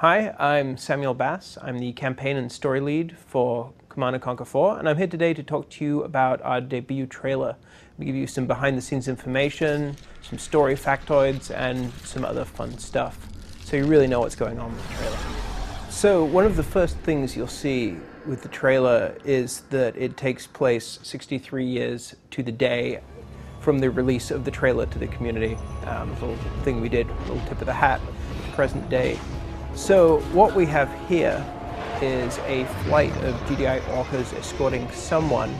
Hi, I'm Samuel Bass. I'm the campaign and story lead for Command & Conquer 4, and I'm here today to talk to you about our debut trailer. We'll give you some behind-the-scenes information, some story factoids, and some other fun stuff, so you really know what's going on with the trailer. So one of the first things you'll see with the trailer is that it takes place 63 years to the day from the release of the trailer to the community. A little thing we did, a little tip of the hat, present day. So what we have here is a flight of GDI Orcas escorting someone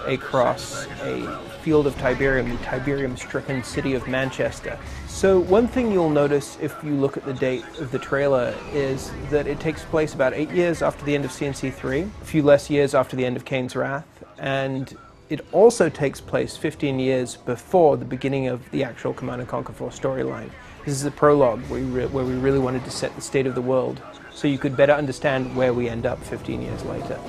across a field of Tiberium, the Tiberium-stricken city of Manchester. So one thing you'll notice if you look at the date of the trailer is that it takes place about 8 years after the end of CNC3, a few less years after the end of Kane's Wrath, and it also takes place 15 years before the beginning of the actual Command & Conquer 4 storyline. This is a prologue where we really wanted to set the state of the world so you could better understand where we end up 15 years later.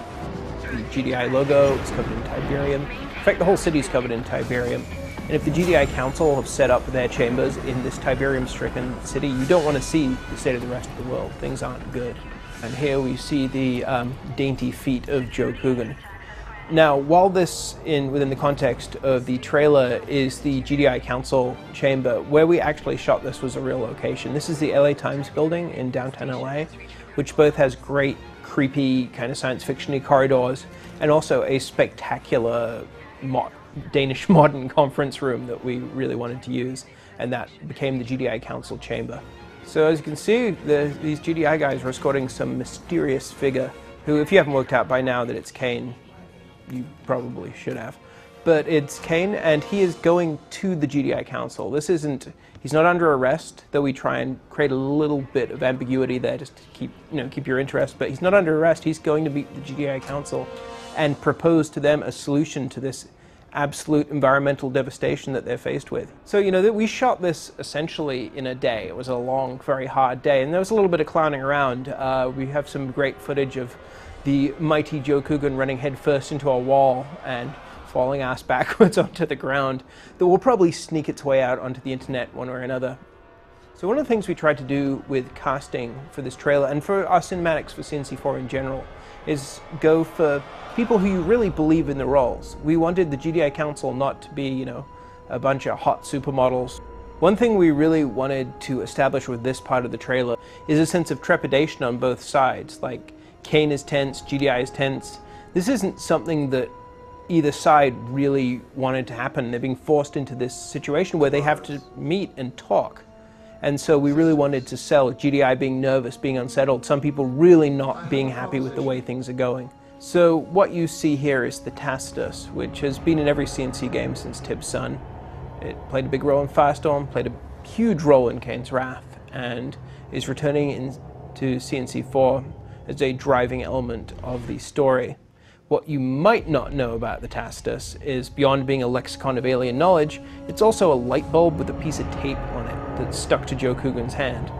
The GDI logo is covered in Tiberium. In fact, the whole city is covered in Tiberium. And if the GDI Council have set up their chambers in this Tiberium-stricken city, you don't want to see the state of the rest of the world. Things aren't good. And here we see the dainty feet of Joe Coogan. Now, while this, within the context of the trailer, is the GDI Council chamber, where we actually shot this was a real location. This is the LA Times building in downtown LA, which both has great, creepy, kind of science fiction-y corridors, and also a spectacular Danish modern conference room that we really wanted to use, and that became the GDI Council chamber. So as you can see, these GDI guys are escorting some mysterious figure, who, if you haven't worked out by now that it's Kane, you probably should have. But it's Kane, and he is going to the GDI Council. He's not under arrest, though we try and create a little bit of ambiguity there just to keep your interest, but he's not under arrest. He's going to meet the GDI Council and propose to them a solution to this absolute environmental devastation that they're faced with. So, we shot this essentially in a day. It was a long, very hard day, and there was a little bit of clowning around. We have some great footage of the mighty Joe Coogan running headfirst into a wall and falling ass backwards onto the ground that will probably sneak its way out onto the internet one way or another. So one of the things we tried to do with casting for this trailer, and for our cinematics for CNC4 in general, is go for people who you really believe in the roles. We wanted the GDI Council not to be, a bunch of hot supermodels. One thing we really wanted to establish with this part of the trailer is a sense of trepidation on both sides. Like, Kane is tense, GDI is tense. This isn't something that either side really wanted to happen. They're being forced into this situation where they have to meet and talk. And so we really wanted to sell GDI being nervous, being unsettled, some people really not being happy with the way things are going. So what you see here is the Tacitus, which has been in every CNC game since Tibb's Son. It played a big role in Firestorm, played a huge role in Kane's Wrath, and is returning into CNC4 as a driving element of the story. What you might not know about the Tacitus is, beyond being a lexicon of alien knowledge, it's also a light bulb with a piece of tape on it that's stuck to Joe Coogan's hand.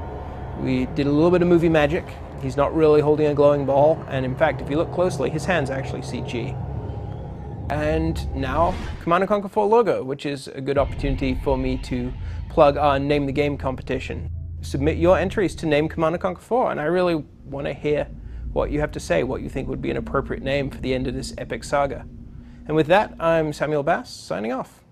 We did a little bit of movie magic. He's not really holding a glowing ball, and in fact, if you look closely, his hand's actually CG. And now, Command & Conquer 4 logo, which is a good opportunity for me to plug our Name the Game competition. Submit your entries to Name Command & Conquer 4, and I really want to hear what you have to say, what you think would be an appropriate name for the end of this epic saga. And with that, I'm Samuel Bass, signing off.